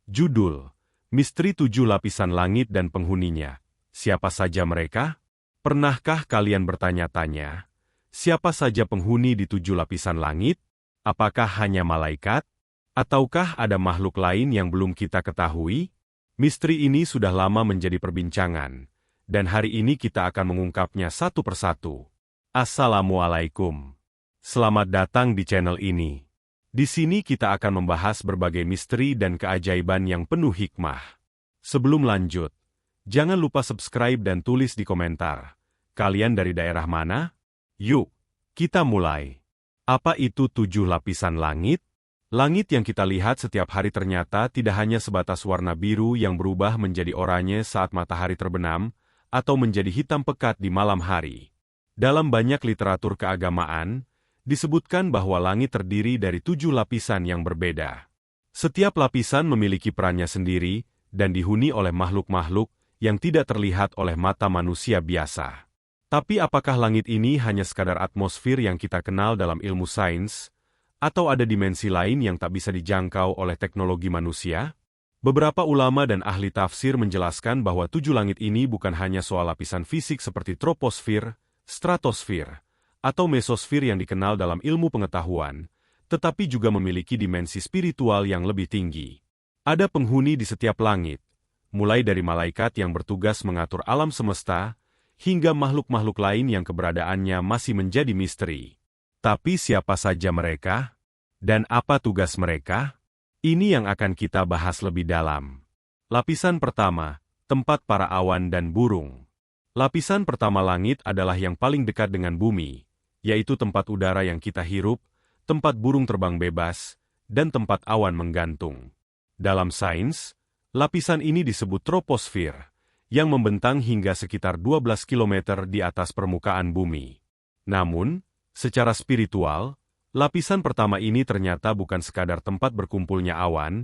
Judul: Misteri 7 Lapisan Langit dan Penghuninya. Siapa saja mereka? Pernahkah kalian bertanya-tanya, siapa saja penghuni di 7 lapisan langit? Apakah hanya malaikat? Ataukah ada makhluk lain yang belum kita ketahui? Misteri ini sudah lama menjadi perbincangan, dan hari ini kita akan mengungkapnya satu persatu. Assalamualaikum. Selamat datang di channel ini. Di sini kita akan membahas berbagai misteri dan keajaiban yang penuh hikmah. Sebelum lanjut, jangan lupa subscribe dan tulis di komentar. Kalian dari daerah mana? Yuk, kita mulai. Apa itu 7 lapisan langit? Langit yang kita lihat setiap hari ternyata tidak hanya sebatas warna biru yang berubah menjadi oranye saat matahari terbenam, atau menjadi hitam pekat di malam hari. Dalam banyak literatur keagamaan, disebutkan bahwa langit terdiri dari 7 lapisan yang berbeda. Setiap lapisan memiliki perannya sendiri, dan dihuni oleh makhluk-makhluk yang tidak terlihat oleh mata manusia biasa. Tapi apakah langit ini hanya sekadar atmosfer yang kita kenal dalam ilmu sains, atau ada dimensi lain yang tak bisa dijangkau oleh teknologi manusia? Beberapa ulama dan ahli tafsir menjelaskan bahwa 7 langit ini bukan hanya soal lapisan fisik seperti troposfer, stratosfer, atau mesosfer yang dikenal dalam ilmu pengetahuan, tetapi juga memiliki dimensi spiritual yang lebih tinggi. Ada penghuni di setiap langit, mulai dari malaikat yang bertugas mengatur alam semesta, hingga makhluk-makhluk lain yang keberadaannya masih menjadi misteri. Tapi siapa saja mereka? Dan apa tugas mereka? Ini yang akan kita bahas lebih dalam. Lapisan pertama, tempat para awan dan burung. Lapisan pertama langit adalah yang paling dekat dengan bumi, yaitu tempat udara yang kita hirup, tempat burung terbang bebas, dan tempat awan menggantung. Dalam sains, lapisan ini disebut troposfer, yang membentang hingga sekitar 12 km di atas permukaan bumi. Namun, secara spiritual, lapisan pertama ini ternyata bukan sekadar tempat berkumpulnya awan,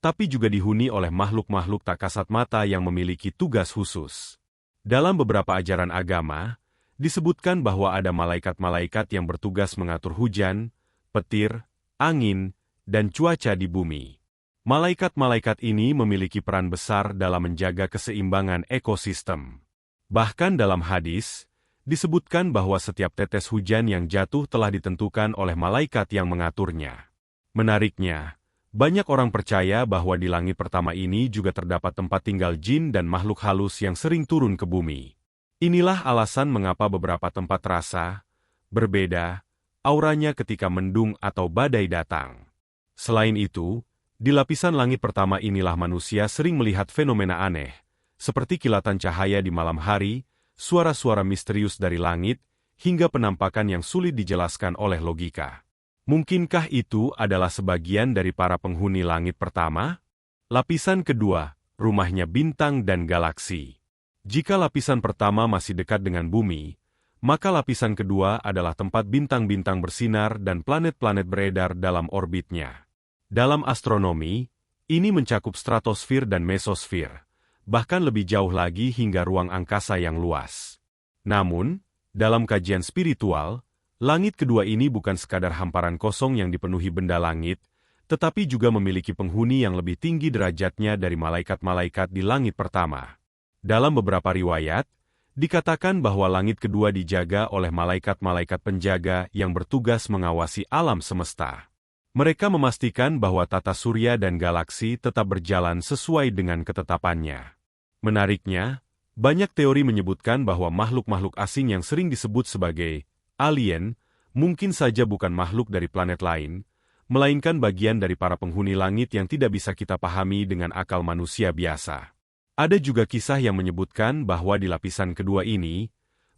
tapi juga dihuni oleh makhluk-makhluk tak kasat mata yang memiliki tugas khusus. Dalam beberapa ajaran agama, disebutkan bahwa ada malaikat-malaikat yang bertugas mengatur hujan, petir, angin, dan cuaca di bumi. Malaikat-malaikat ini memiliki peran besar dalam menjaga keseimbangan ekosistem. Bahkan dalam hadis, disebutkan bahwa setiap tetes hujan yang jatuh telah ditentukan oleh malaikat yang mengaturnya. Menariknya, banyak orang percaya bahwa di langit pertama ini juga terdapat tempat tinggal jin dan makhluk halus yang sering turun ke bumi. Inilah alasan mengapa beberapa tempat terasa berbeda auranya ketika mendung atau badai datang. Selain itu, di lapisan langit pertama inilah manusia sering melihat fenomena aneh, seperti kilatan cahaya di malam hari, suara-suara misterius dari langit, hingga penampakan yang sulit dijelaskan oleh logika. Mungkinkah itu adalah sebagian dari para penghuni langit pertama? Lapisan kedua, rumahnya bintang dan galaksi. Jika lapisan pertama masih dekat dengan bumi, maka lapisan kedua adalah tempat bintang-bintang bersinar dan planet-planet beredar dalam orbitnya. Dalam astronomi, ini mencakup stratosfer dan mesosfer, bahkan lebih jauh lagi hingga ruang angkasa yang luas. Namun, dalam kajian spiritual, langit kedua ini bukan sekadar hamparan kosong yang dipenuhi benda langit, tetapi juga memiliki penghuni yang lebih tinggi derajatnya dari malaikat-malaikat di langit pertama. Dalam beberapa riwayat, dikatakan bahwa langit kedua dijaga oleh malaikat-malaikat penjaga yang bertugas mengawasi alam semesta. Mereka memastikan bahwa tata surya dan galaksi tetap berjalan sesuai dengan ketetapannya. Menariknya, banyak teori menyebutkan bahwa makhluk-makhluk asing yang sering disebut sebagai alien mungkin saja bukan makhluk dari planet lain, melainkan bagian dari para penghuni langit yang tidak bisa kita pahami dengan akal manusia biasa. Ada juga kisah yang menyebutkan bahwa di lapisan kedua ini,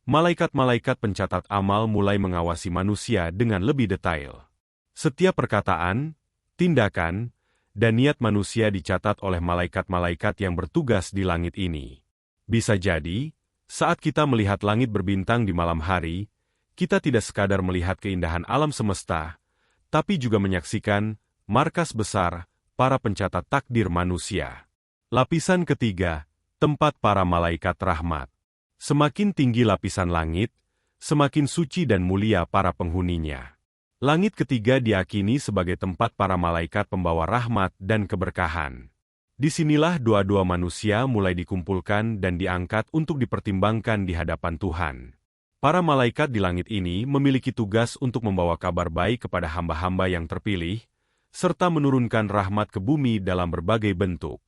malaikat-malaikat pencatat amal mulai mengawasi manusia dengan lebih detail. Setiap perkataan, tindakan, dan niat manusia dicatat oleh malaikat-malaikat yang bertugas di langit ini. Bisa jadi, saat kita melihat langit berbintang di malam hari, kita tidak sekadar melihat keindahan alam semesta, tapi juga menyaksikan markas besar para pencatat takdir manusia. Lapisan ketiga, tempat para malaikat rahmat. Semakin tinggi lapisan langit, semakin suci dan mulia para penghuninya. Langit ketiga diyakini sebagai tempat para malaikat pembawa rahmat dan keberkahan. Disinilah doa-doa manusia mulai dikumpulkan dan diangkat untuk dipertimbangkan di hadapan Tuhan. Para malaikat di langit ini memiliki tugas untuk membawa kabar baik kepada hamba-hamba yang terpilih, serta menurunkan rahmat ke bumi dalam berbagai bentuk.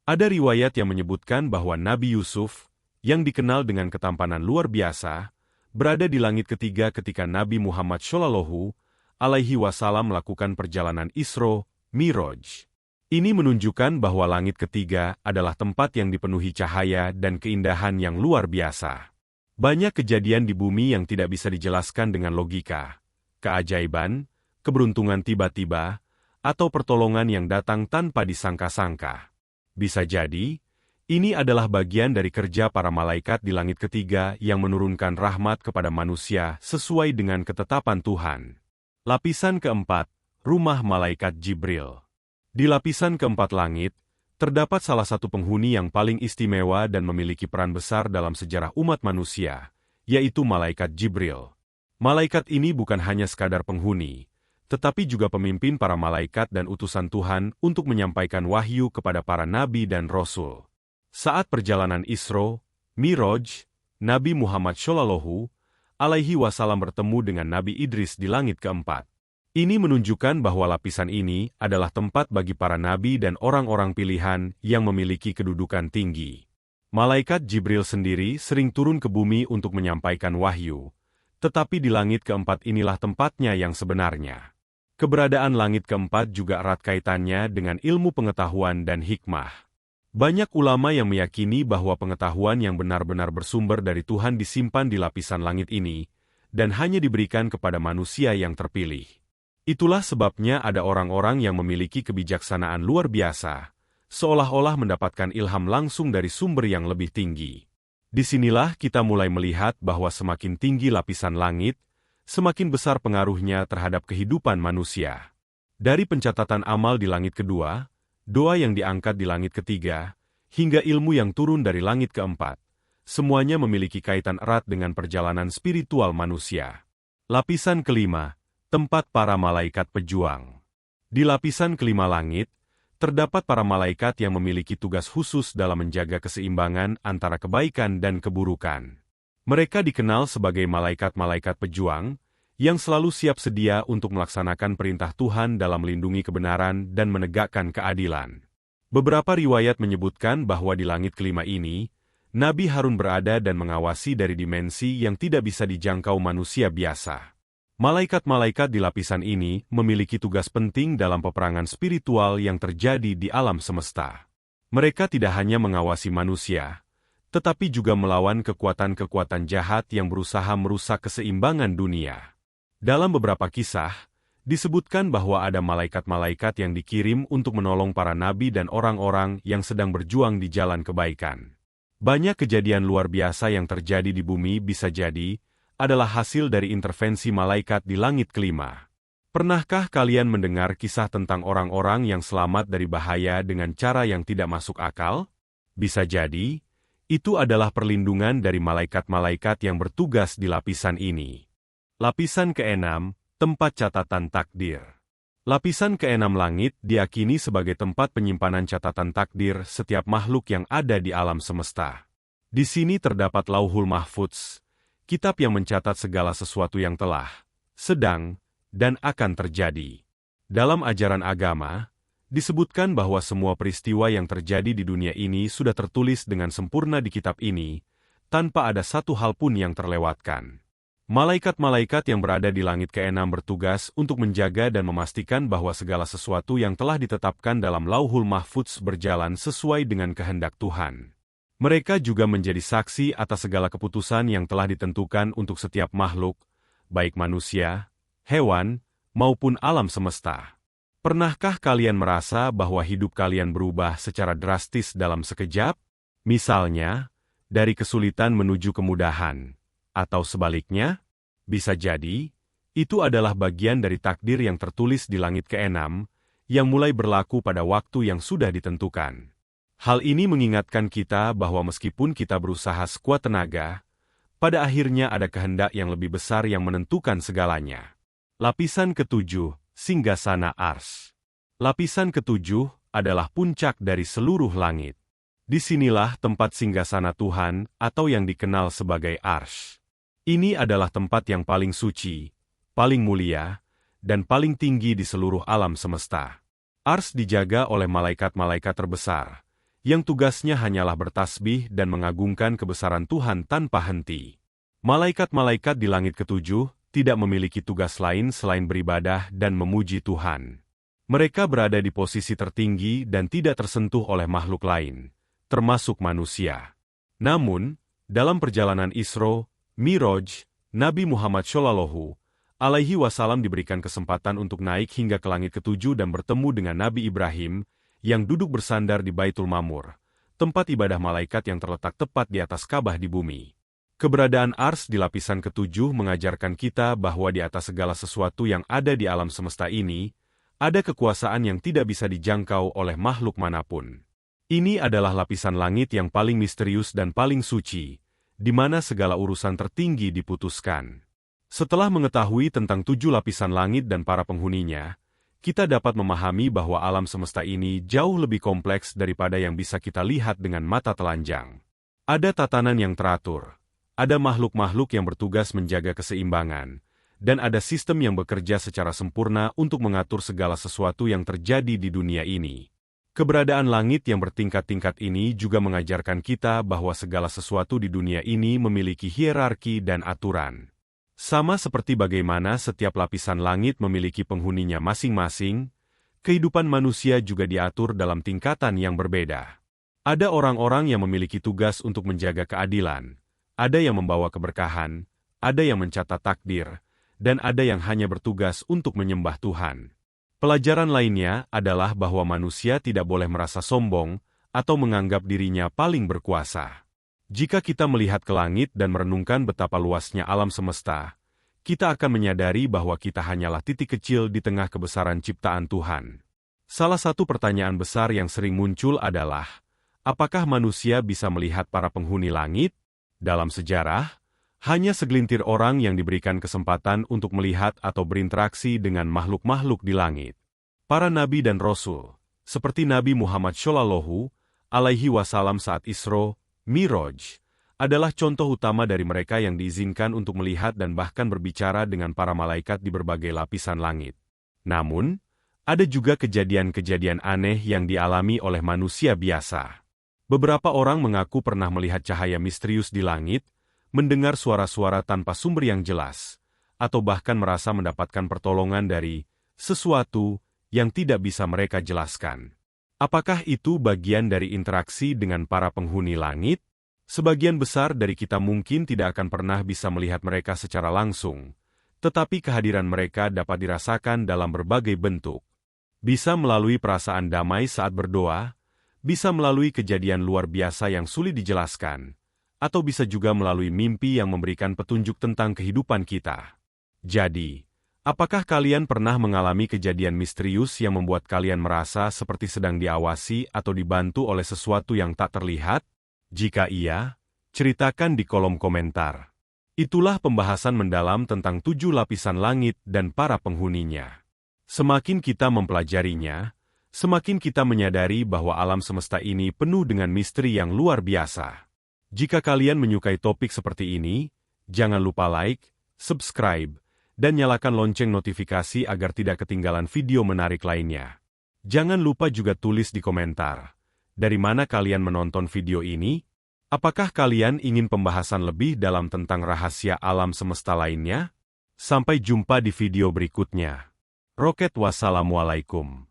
Ada riwayat yang menyebutkan bahwa Nabi Yusuf, yang dikenal dengan ketampanan luar biasa, berada di langit ketiga ketika Nabi Muhammad Shallallahu Alaihi Wasallam melakukan perjalanan Isra Miraj. Ini menunjukkan bahwa langit ketiga adalah tempat yang dipenuhi cahaya dan keindahan yang luar biasa. Banyak kejadian di bumi yang tidak bisa dijelaskan dengan logika, keajaiban, keberuntungan tiba-tiba, atau pertolongan yang datang tanpa disangka-sangka. Bisa jadi, ini adalah bagian dari kerja para malaikat di langit ketiga yang menurunkan rahmat kepada manusia sesuai dengan ketetapan Tuhan. Lapisan keempat, rumah malaikat Jibril. Di lapisan keempat langit, terdapat salah satu penghuni yang paling istimewa dan memiliki peran besar dalam sejarah umat manusia, yaitu malaikat Jibril. Malaikat ini bukan hanya sekadar penghuni, tetapi juga pemimpin para malaikat dan utusan Tuhan untuk menyampaikan wahyu kepada para nabi dan rasul. Saat perjalanan Isra Miraj, Nabi Muhammad Shallallahu Alaihi Wasallam bertemu dengan Nabi Idris di langit keempat. Ini menunjukkan bahwa lapisan ini adalah tempat bagi para nabi dan orang-orang pilihan yang memiliki kedudukan tinggi. Malaikat Jibril sendiri sering turun ke bumi untuk menyampaikan wahyu, tetapi di langit keempat inilah tempatnya yang sebenarnya. Keberadaan langit keempat juga erat kaitannya dengan ilmu pengetahuan dan hikmah. Banyak ulama yang meyakini bahwa pengetahuan yang benar-benar bersumber dari Tuhan disimpan di lapisan langit ini, dan hanya diberikan kepada manusia yang terpilih. Itulah sebabnya ada orang-orang yang memiliki kebijaksanaan luar biasa, seolah-olah mendapatkan ilham langsung dari sumber yang lebih tinggi. Disinilah kita mulai melihat bahwa semakin tinggi lapisan langit, semakin besar pengaruhnya terhadap kehidupan manusia. Dari pencatatan amal di langit kedua, doa yang diangkat di langit ketiga, hingga ilmu yang turun dari langit keempat, semuanya memiliki kaitan erat dengan perjalanan spiritual manusia. Lapisan kelima, tempat para malaikat pejuang. Di lapisan kelima langit, terdapat para malaikat yang memiliki tugas khusus dalam menjaga keseimbangan antara kebaikan dan keburukan. Mereka dikenal sebagai malaikat-malaikat pejuang, yang selalu siap sedia untuk melaksanakan perintah Tuhan dalam melindungi kebenaran dan menegakkan keadilan. Beberapa riwayat menyebutkan bahwa di langit kelima ini, Nabi Harun berada dan mengawasi dari dimensi yang tidak bisa dijangkau manusia biasa. Malaikat-malaikat di lapisan ini memiliki tugas penting dalam peperangan spiritual yang terjadi di alam semesta. Mereka tidak hanya mengawasi manusia, tetapi juga melawan kekuatan-kekuatan jahat yang berusaha merusak keseimbangan dunia. Dalam beberapa kisah, disebutkan bahwa ada malaikat-malaikat yang dikirim untuk menolong para nabi dan orang-orang yang sedang berjuang di jalan kebaikan. Banyak kejadian luar biasa yang terjadi di bumi bisa jadi adalah hasil dari intervensi malaikat di langit kelima. Pernahkah kalian mendengar kisah tentang orang-orang yang selamat dari bahaya dengan cara yang tidak masuk akal? Bisa jadi, itu adalah perlindungan dari malaikat-malaikat yang bertugas di lapisan ini. Lapisan keenam, tempat catatan takdir. Lapisan keenam langit diyakini sebagai tempat penyimpanan catatan takdir setiap makhluk yang ada di alam semesta. Di sini terdapat Lauhul Mahfudz, kitab yang mencatat segala sesuatu yang telah, sedang, dan akan terjadi. Dalam ajaran agama, disebutkan bahwa semua peristiwa yang terjadi di dunia ini sudah tertulis dengan sempurna di kitab ini, tanpa ada satu hal pun yang terlewatkan. Malaikat-malaikat yang berada di langit keenam bertugas untuk menjaga dan memastikan bahwa segala sesuatu yang telah ditetapkan dalam Lauhul Mahfudz berjalan sesuai dengan kehendak Tuhan. Mereka juga menjadi saksi atas segala keputusan yang telah ditentukan untuk setiap makhluk, baik manusia, hewan, maupun alam semesta. Pernahkah kalian merasa bahwa hidup kalian berubah secara drastis dalam sekejap? Misalnya, dari kesulitan menuju kemudahan, atau sebaliknya? Bisa jadi, itu adalah bagian dari takdir yang tertulis di langit keenam, yang mulai berlaku pada waktu yang sudah ditentukan. Hal ini mengingatkan kita bahwa meskipun kita berusaha sekuat tenaga, pada akhirnya ada kehendak yang lebih besar yang menentukan segalanya. Lapisan ketujuh, Singgasana Ars. Lapisan ketujuh adalah puncak dari seluruh langit. Disinilah tempat singgasana Tuhan atau yang dikenal sebagai Arsy. Ini adalah tempat yang paling suci, paling mulia, dan paling tinggi di seluruh alam semesta. Arsy dijaga oleh malaikat-malaikat terbesar, yang tugasnya hanyalah bertasbih dan mengagungkan kebesaran Tuhan tanpa henti. Malaikat-malaikat di langit ketujuh tidak memiliki tugas lain selain beribadah dan memuji Tuhan. Mereka berada di posisi tertinggi dan tidak tersentuh oleh makhluk lain, termasuk manusia. Namun, dalam perjalanan Isra, Mi'raj, Nabi Muhammad Shallallahu Alaihi Wasallam diberikan kesempatan untuk naik hingga ke langit ketujuh dan bertemu dengan Nabi Ibrahim, yang duduk bersandar di Baitul Ma'mur, tempat ibadah malaikat yang terletak tepat di atas Ka'bah di bumi. Keberadaan Arsy di lapisan ketujuh mengajarkan kita bahwa di atas segala sesuatu yang ada di alam semesta ini, ada kekuasaan yang tidak bisa dijangkau oleh makhluk manapun. Ini adalah lapisan langit yang paling misterius dan paling suci, di mana segala urusan tertinggi diputuskan. Setelah mengetahui tentang 7 lapisan langit dan para penghuninya, kita dapat memahami bahwa alam semesta ini jauh lebih kompleks daripada yang bisa kita lihat dengan mata telanjang. Ada tatanan yang teratur, ada makhluk-makhluk yang bertugas menjaga keseimbangan, dan ada sistem yang bekerja secara sempurna untuk mengatur segala sesuatu yang terjadi di dunia ini. Keberadaan langit yang bertingkat-tingkat ini juga mengajarkan kita bahwa segala sesuatu di dunia ini memiliki hierarki dan aturan. Sama seperti bagaimana setiap lapisan langit memiliki penghuninya masing-masing, kehidupan manusia juga diatur dalam tingkatan yang berbeda. Ada orang-orang yang memiliki tugas untuk menjaga keadilan, ada yang membawa keberkahan, ada yang mencatat takdir, dan ada yang hanya bertugas untuk menyembah Tuhan. Pelajaran lainnya adalah bahwa manusia tidak boleh merasa sombong atau menganggap dirinya paling berkuasa. Jika kita melihat ke langit dan merenungkan betapa luasnya alam semesta, kita akan menyadari bahwa kita hanyalah titik kecil di tengah kebesaran ciptaan Tuhan. Salah satu pertanyaan besar yang sering muncul adalah, apakah manusia bisa melihat para penghuni langit? Dalam sejarah, hanya segelintir orang yang diberikan kesempatan untuk melihat atau berinteraksi dengan makhluk-makhluk di langit. Para nabi dan rasul, seperti Nabi Muhammad Shallallahu Alaihi Wasallam saat Isra, Mi'raj, adalah contoh utama dari mereka yang diizinkan untuk melihat dan bahkan berbicara dengan para malaikat di berbagai lapisan langit. Namun, ada juga kejadian-kejadian aneh yang dialami oleh manusia biasa. Beberapa orang mengaku pernah melihat cahaya misterius di langit, mendengar suara-suara tanpa sumber yang jelas, atau bahkan merasa mendapatkan pertolongan dari sesuatu yang tidak bisa mereka jelaskan. Apakah itu bagian dari interaksi dengan para penghuni langit? Sebagian besar dari kita mungkin tidak akan pernah bisa melihat mereka secara langsung, tetapi kehadiran mereka dapat dirasakan dalam berbagai bentuk. Bisa melalui perasaan damai saat berdoa, bisa melalui kejadian luar biasa yang sulit dijelaskan, atau bisa juga melalui mimpi yang memberikan petunjuk tentang kehidupan kita. Jadi, apakah kalian pernah mengalami kejadian misterius yang membuat kalian merasa seperti sedang diawasi atau dibantu oleh sesuatu yang tak terlihat? Jika iya, ceritakan di kolom komentar. Itulah pembahasan mendalam tentang 7 lapisan langit dan para penghuninya. Semakin kita mempelajarinya, semakin kita menyadari bahwa alam semesta ini penuh dengan misteri yang luar biasa. Jika kalian menyukai topik seperti ini, jangan lupa like, subscribe, dan nyalakan lonceng notifikasi agar tidak ketinggalan video menarik lainnya. Jangan lupa juga tulis di komentar, dari mana kalian menonton video ini? Apakah kalian ingin pembahasan lebih dalam tentang rahasia alam semesta lainnya? Sampai jumpa di video berikutnya. Roket wassalamualaikum.